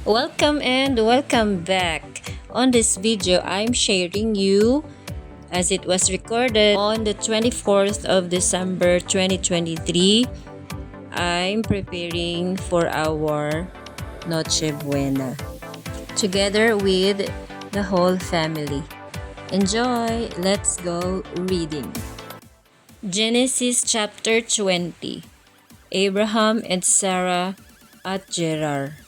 Welcome and welcome back. On this video, I'm sharing you as it was recorded on the 24th of December 2023. I'm preparing for our Noche Buena together with the whole family. Enjoy! Let's go reading. Genesis chapter 20. Abraham and Sarah at Gerar.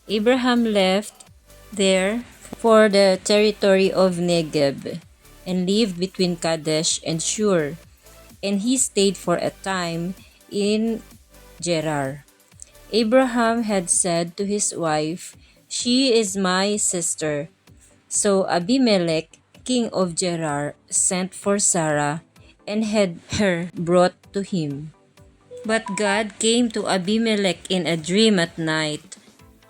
Abraham left there for the territory of Negeb and lived between Kadesh and Shur, and he stayed for a time in Gerar. Abraham had said to his wife, "She is my sister." So Abimelec, king of Gerar, sent for Sarah and had her brought to him. But God came to Abimelec in a dream at night.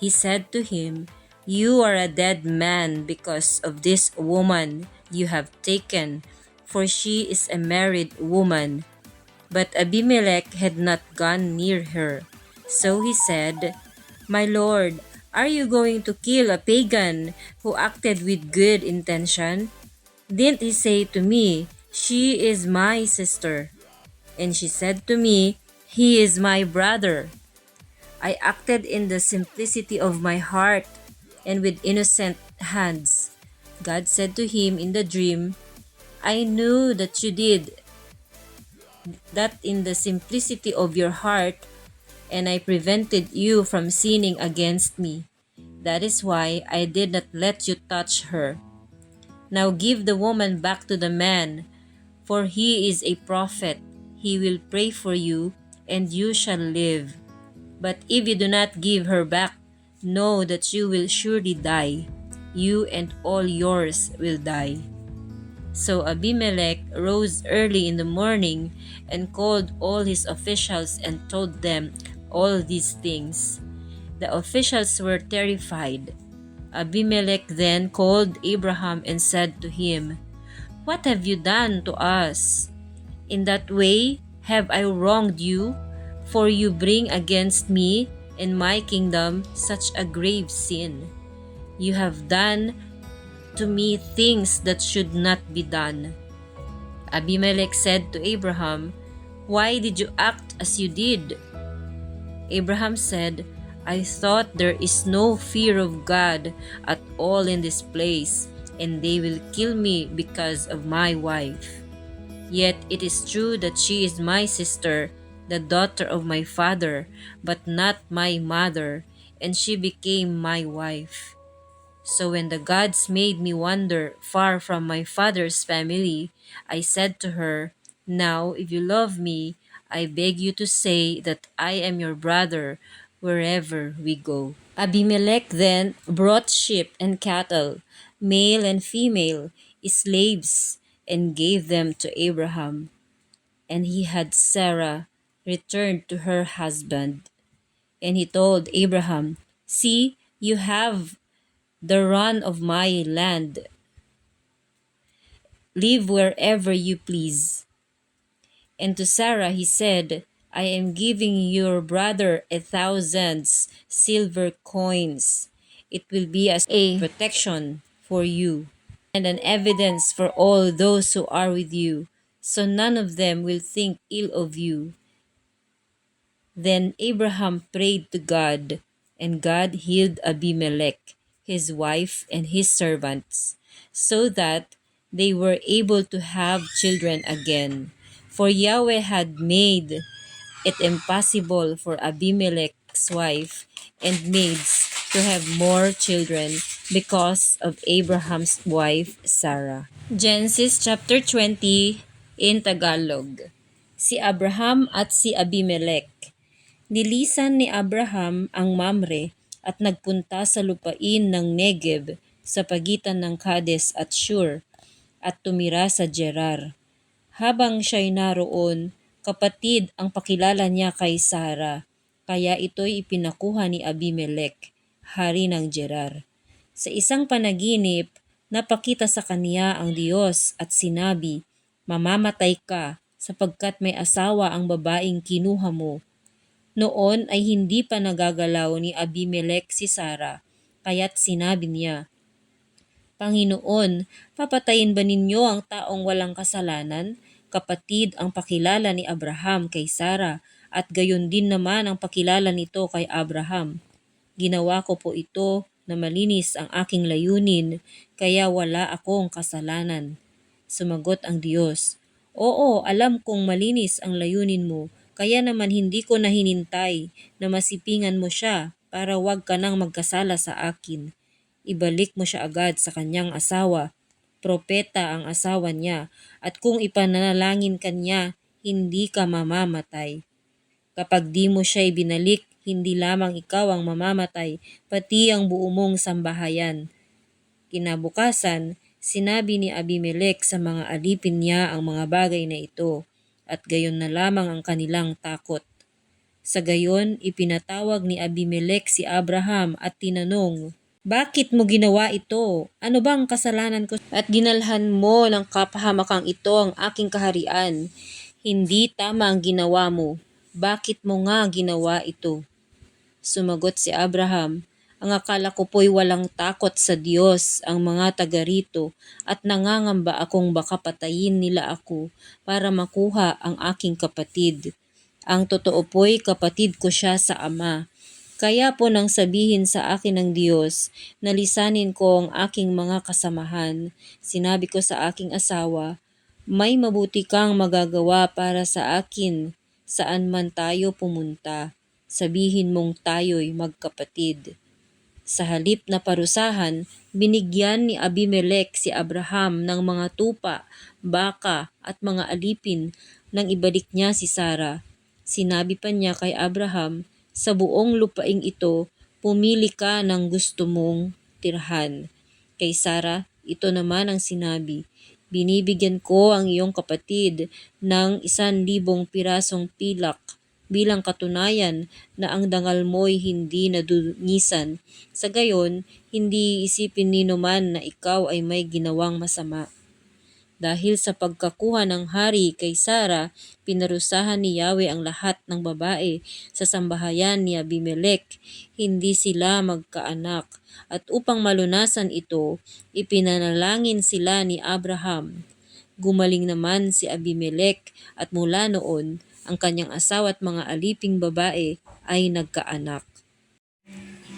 He said to him, "You are a dead man because of this woman you have taken, for she is a married woman." But Abimelech had not gone near her. So he said, "My lord, are you going to kill a pagan who acted with good intention? Didn't he say to me, 'She is my sister'? And she said to me, 'He is my brother.' I acted in the simplicity of my heart and with innocent hands." God said to him in the dream, "I knew that you did that in the simplicity of your heart, and I prevented you from sinning against me. That is why I did not let you touch her. Now give the woman back to the man, for he is a prophet. He will pray for you, and you shall live. But if you do not give her back, know that you will surely die. You and all yours will die." So Abimelech rose early in the morning and called all his officials and told them all these things. The officials were terrified. Abimelech then called Abraham and said to him, "What have you done to us? In that way have I wronged you? For you bring against me and my kingdom such a grave sin. You have done to me things that should not be done." Abimelech said to Abraham, "Why did you act as you did?" Abraham said, "I thought there is no fear of God at all in this place, and they will kill me because of my wife. Yet it is true that she is my sister, the daughter of my father, but not my mother, and she became my wife. So when the gods made me wander far from my father's family, I said to her, 'Now, if you love me, I beg you to say that I am your brother wherever we go.'" Abimelech then brought sheep and cattle, male and female, slaves, and gave them to Abraham. And he had Sarah returned to her husband. And he told Abraham, "See, you have the run of my land. Live wherever you please." And to Sarah he said, "I am giving your brother 1,000 silver coins. It will be as a protection for you and an evidence for all those who are with you, so none of them will think ill of you." Then Abraham prayed to God, and God healed Abimelech, his wife, and his servants, so that they were able to have children again. For Yahweh had made it impossible for Abimelech's wife and maids to have more children because of Abraham's wife Sarah. Genesis chapter 20 in Tagalog. Si Abraham at si Abimelech. Nilisan ni Abraham ang Mamre at nagpunta sa lupain ng Negeb sa pagitan ng Kades at Shur at tumira sa Gerar. Habang siya'y naroon, kapatid ang pakilala niya kay Sarah, kaya ito'y ipinakuha ni Abimelech, hari ng Gerar. Sa isang panaginip, napakita sa kaniya ang Diyos at sinabi, Mamamatay ka sapagkat may asawa ang babaeng kinuha mo. Noon ay hindi pa nagagalaw ni Abimelec si Sara, kaya't sinabi niya, Panginoon, papatayin ba ninyo ang taong walang kasalanan? Kapatid ang pakilala ni Abraham kay Sara at gayon din naman ang pakilala nito kay Abraham. Ginawa ko po ito na malinis ang aking layunin, kaya wala akong kasalanan. Sumagot ang Diyos, Oo, alam kong malinis ang layunin mo, kaya naman hindi ko na hinintay na masipingan mo siya para wag ka nang magkasala sa akin. Ibalik mo siya agad sa kanyang asawa. Propeta ang asawa niya, at kung ipanalangin ka niya, hindi ka mamamatay. Kapag di mo siya ibinalik, hindi lamang ikaw ang mamamatay, pati ang buo mong sambahayan. Kinabukasan, sinabi ni Abimelec sa mga alipin niya ang mga bagay na ito, at gayon na lamang ang kanilang takot. Sa gayon, ipinatawag ni Abimelec si Abraham at tinanong, Bakit mo ginawa ito? Ano bang kasalanan ko? At dinalhan mo ng kapahamakang ito ang aking kaharian. Hindi tama ang ginawa mo. Bakit mo nga ginawa ito? Sumagot si Abraham, Ang akala ko po'y walang takot sa Diyos ang mga taga rito at nangangamba akong baka patayin nila ako para makuha ang aking kapatid. Ang totoo po'y kapatid ko siya sa ama. Kaya po nang sabihin sa akin ng Diyos, nalisanin ko ang aking mga kasamahan. Sinabi ko sa aking asawa, may mabuti kang magagawa para sa akin saan man tayo pumunta. Sabihin mong tayo'y magkapatid. Sa halip na parusahan, binigyan ni Abimelec si Abraham ng mga tupa, baka at mga alipin nang ibalik niya si Sara. Sinabi pa niya kay Abraham, sa buong lupaing ito, pumili ka ng gusto mong tirhan. Kay Sara, ito naman ang sinabi, binibigyan ko ang iyong kapatid ng 1,000 pirasong pilak bilang katunayan na ang dangal mo'y hindi nadungisan. Sa gayon, hindi isipin ni numan na ikaw ay may ginawang masama. Dahil sa pagkakuha ng hari kay Sara, pinarusahan ni Yahweh ang lahat ng babae sa sambahayan ni Abimelec. Hindi sila magkaanak. At upang malunasan ito, ipinanalangin sila ni Abraham. Gumaling naman si Abimelec at mula noon, ang kanyang asawa at mga aliping babae ay nagkaanak.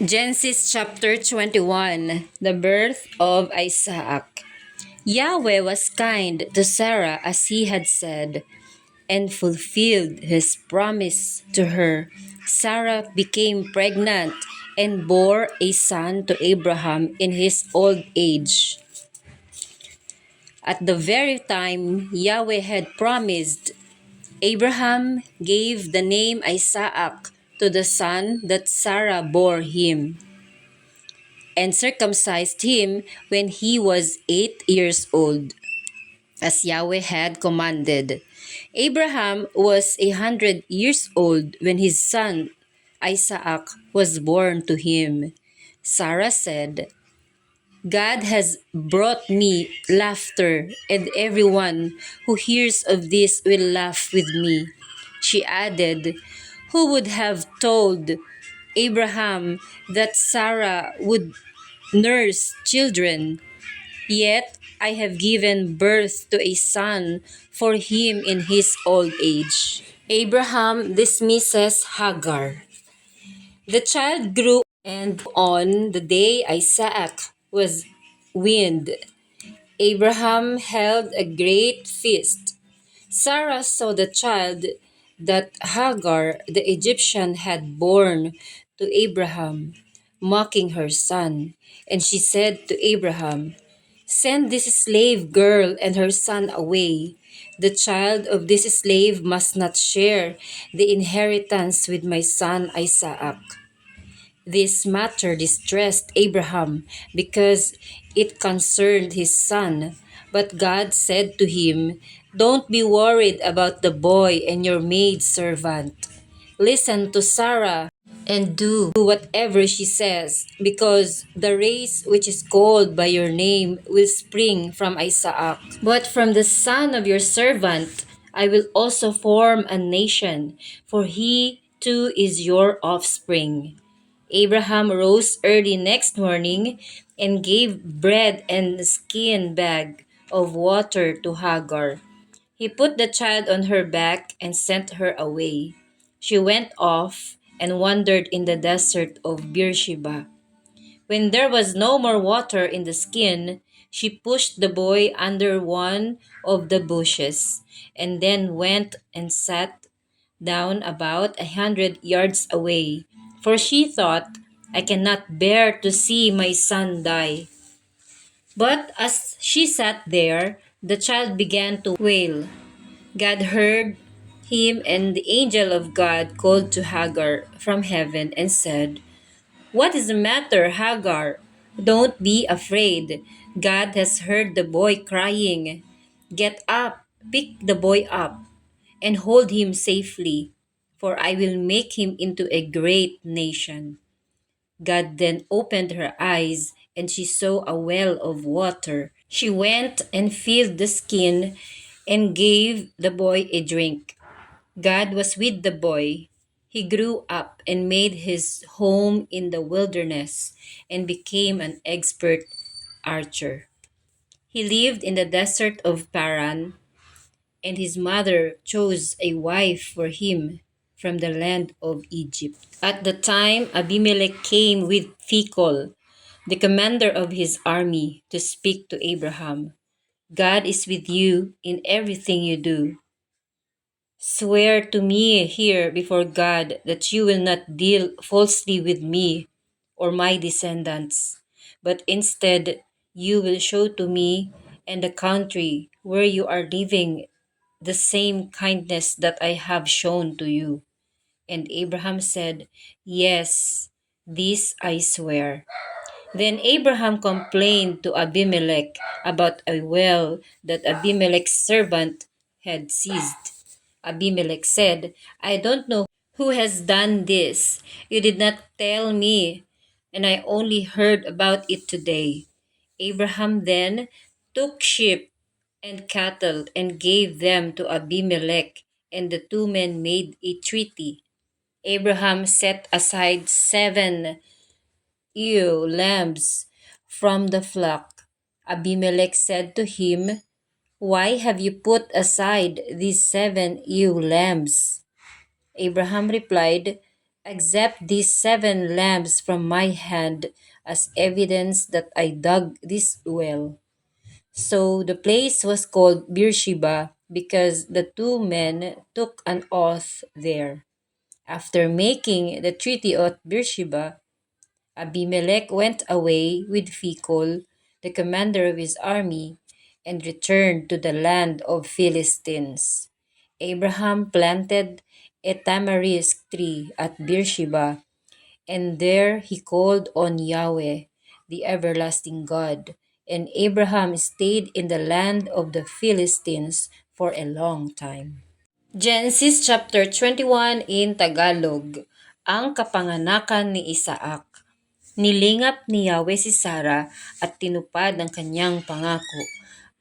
Genesis chapter 21, the birth of Isaac. Yahweh was kind to Sarah as he had said, and fulfilled his promise to her. Sarah became pregnant and bore a son to Abraham in his old age. At the very time Yahweh had promised, Abraham gave the name Isaac to the son that Sarah bore him, and circumcised him when he was 8 years old, as Yahweh had commanded. Abraham was 100 years old when his son Isaac was born to him. Sarah said, God has brought me laughter, and everyone who hears of this will laugh with me. She added, Who would have told Abraham that Sarah would nurse children? Yet I have given birth to a son for him in his old age. Abraham dismisses Hagar. The child grew, and on the day Isaac was weaned, Abraham held a great feast. Sarah saw the child that Hagar the Egyptian had borne to Abraham, mocking her son. And she said to Abraham, Send this slave girl and her son away. The child of this slave must not share the inheritance with my son Isaac. This matter distressed Abraham because it concerned his son. But God said to him, Don't be worried about the boy and your maid servant. Listen to Sarah and do whatever she says, because the race which is called by your name will spring from Isaac. But from the son of your servant I will also form a nation, for he too is your offspring. Abraham rose early next morning and gave bread and a skin bag of water to Hagar. He put the child on her back and sent her away. She went off and wandered in the desert of Beersheba. When there was no more water in the skin, she pushed the boy under one of the bushes and then went and sat down about 100 yards away, for she thought, I cannot bear to see my son die. But as she sat there, the child began to wail. God heard him, and the angel of God called to Hagar from heaven and said, What is the matter, Hagar? Don't be afraid. God has heard the boy crying. Get up, pick the boy up, and hold him safely, for I will make him into a great nation. God then opened her eyes, and she saw a well of water. She went and filled the skin and gave the boy a drink. God was with the boy. He grew up and made his home in the wilderness and became an expert archer. He lived in the desert of Paran, and his mother chose a wife for him from the land of Egypt. At the time, Abimelec came with Phicol, the commander of his army, to speak to Abraham. God is with you in everything you do. Swear to me here before God that you will not deal falsely with me or my descendants, but instead you will show to me and the country where you are living the same kindness that I have shown to you. And Abraham said, Yes, this I swear. Then Abraham complained to Abimelech about a well that Abimelech's servant had seized. Abimelech said, I don't know who has done this. You did not tell me, and I only heard about it today. Abraham then took sheep and cattle and gave them to Abimelech, and the two men made a treaty. Abraham set aside 7 ewe lambs from the flock. Abimelech said to him, Why have you put aside these 7 ewe lambs? Abraham replied, Accept these 7 lambs from my hand as evidence that I dug this well. So the place was called Beersheba because the two men took an oath there. After making the treaty at Beersheba, Abimelech went away with Phicol, the commander of his army, and returned to the land of Philistines. Abraham planted a tamarisk tree at Beersheba, and there he called on Yahweh, the everlasting God. And Abraham stayed in the land of the Philistines for a long time. Genesis chapter 21 in Tagalog. Ang kapanganakan ni Isaac. Nilingap ni Yahweh si Sarah at tinupad ang kanyang pangako.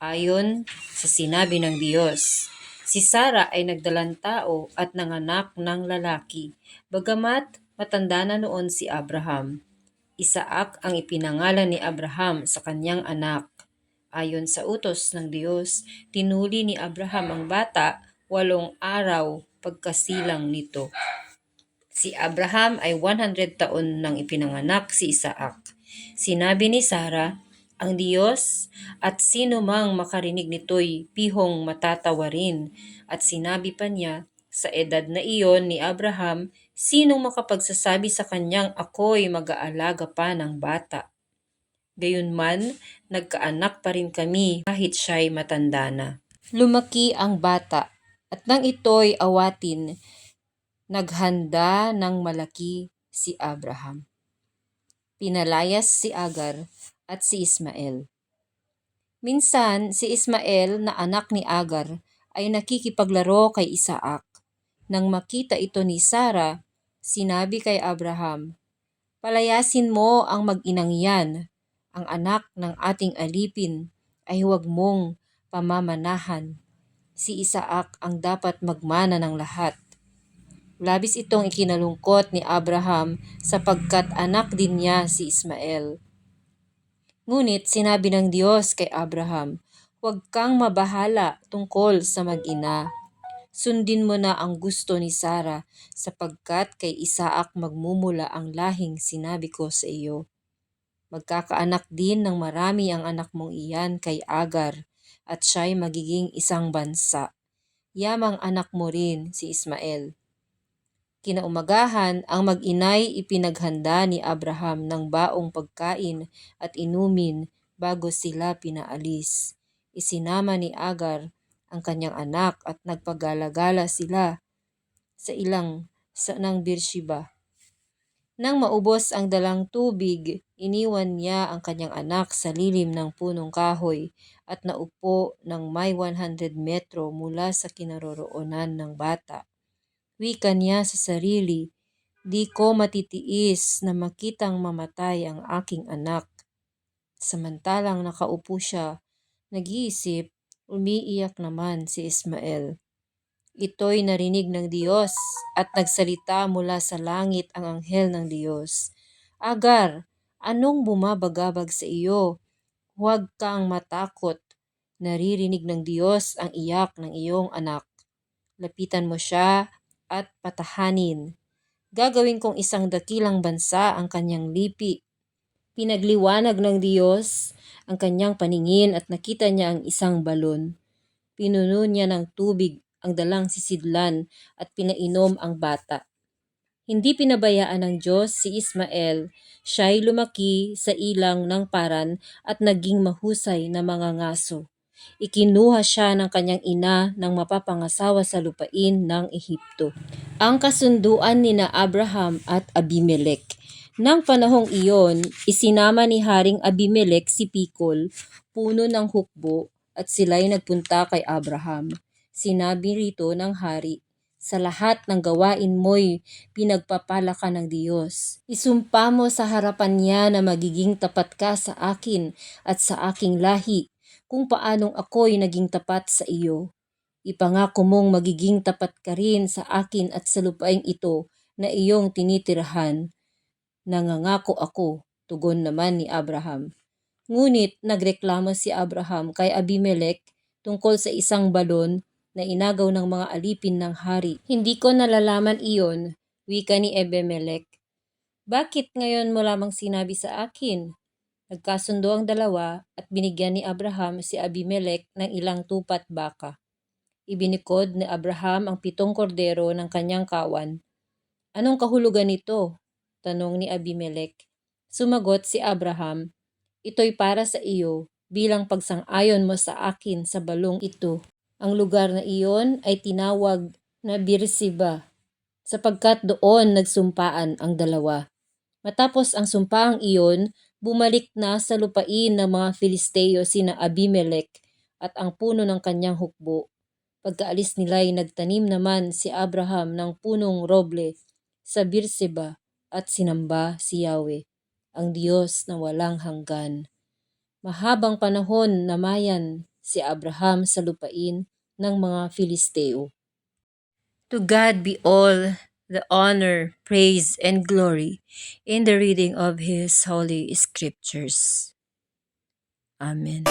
Ayon sa sinabi ng Diyos, si Sarah ay nagdalang tao at nanganak ng lalaki, bagamat matanda na noon si Abraham. Isaac ang ipinangalan ni Abraham sa kanyang anak. Ayon sa utos ng Diyos, tinuli ni Abraham ang bata 8 araw pagkasilang nito. Si Abraham ay 100 taon nang ipinanganak si Isaac. Sinabi ni Sarah, ang Diyos at sino mang makarinig nito'y pihong matatawarin. At sinabi pa niya, sa edad na iyon ni Abraham, sinong makapagsasabi sa kanyang ako'y mag-aalaga pa ng bata? Gayunman, nagkaanak pa rin kami kahit siya'y matanda na. Lumaki ang bata, at nang ito'y awatin, naghanda ng malaki si Abraham. Pinalayas si Hagar at si Ismael. Minsan, si Ismael na anak ni Hagar ay nakikipaglaro kay Isaac. Nang makita ito ni Sarah, Sinabi kay Abraham, "Palayasin mo ang mag-inang yan. Ang anak ng ating alipin ay huwag mong pamamanahan. Si Isaac ang dapat magmana ng lahat." Labis itong ikinalungkot ni Abraham sapagkat anak din niya si Ismael. Ngunit sinabi ng Diyos kay Abraham, "Huwag kang mabahala tungkol sa mag-ina. Sundin mo na ang gusto ni Sarah sapagkat kay Isaac magmumula ang lahing sinabi ko sa iyo. Magkakaanak din ng marami ang anak mong iyan kay Hagar at siya'y magiging isang bansa. Yamang anak mo rin si Ismael." Kinaumagahan, ang mag-inay ipinaghanda ni Abraham ng baong pagkain at inumin bago sila pinaalis. Isinama ni Hagar ang kanyang anak at nagpagala-gala sila sa ng Beersheba. Nang maubos ang dalang tubig, iniwan niya ang kanyang anak sa lilim ng punong kahoy at naupo ng may 100 metro mula sa kinaroroonan ng bata. Wika niya sa sarili, "Di ko matitiis na makitang mamatay ang aking anak." Samantalang nakaupo siya, nag-iisip, umiiyak naman si Ismael. Ito'y narinig ng Diyos at nagsalita mula sa langit ang anghel ng Diyos. "Agar, anong bumabagabag sa iyo? Huwag kang matakot. Naririnig ng Diyos ang iyak ng iyong anak. Lapitan mo siya at patahanin. Gagawin kong isang dakilang bansa ang kanyang lipi." Pinagliwanag ng Diyos ang kanyang paningin at nakita niya ang isang balon. Pinuno niya ng tubig ang dalang sisidlan at pinainom ang bata. Hindi pinabayaan ng Diyos si Ismael. Siya'y lumaki sa ilang ng paran at naging mahusay na mangangaso. Ikinuha siya ng kanyang ina ng mapapangasawa sa lupain ng Ehipto. Ang kasunduan nina Abraham at Abimelec. Nang panahong iyon, isinama ni Haring Abimelec si Pikol, puno ng hukbo, at sila'y nagpunta kay Abraham. Sinabi rito ng hari, "Sa lahat ng gawain mo'y pinagpapala ka ng Diyos. Isumpa mo sa harapan niya na magiging tapat ka sa akin at sa aking lahi, kung paanong ako'y naging tapat sa iyo. Ipangako mong magiging tapat ka rin sa akin at sa lupaing ito na iyong tinitirahan." "Nangangako ako," tugon naman ni Abraham. Ngunit nagreklamo si Abraham kay Abimelec tungkol sa isang balon na inagaw ng mga alipin ng hari. "Hindi ko nalalaman iyon," wika ni Abimelec. "Bakit ngayon mo lamang sinabi sa akin?" Nagkasundo ang dalawa at binigyan ni Abraham si Abimelec ng ilang tupat baka. Ibinikod ni Abraham ang 7 kordero ng kanyang kawan. "Anong kahulugan nito?" tanong ni Abimelec. Sumagot si Abraham, "Ito'y para sa iyo bilang pagsang-ayon mo sa akin sa balong ito." Ang lugar na iyon ay tinawag na Beersheba sapagkat doon nagsumpaan ang dalawa. Matapos ang sumpaang iyon, bumalik na sa lupain ng mga Filisteo sina Abimelec at ang puno ng kanyang hukbo. Pagkaalis nila'y nagtanim naman si Abraham ng punong roble sa Beersheba at sinamba si Yahweh, ang Diyos na walang hanggan. Mahabang panahon namayan si Abraham sa lupain ng mga Filisteo. To God be all the honor, praise, and glory in the reading of His Holy Scriptures. Amen.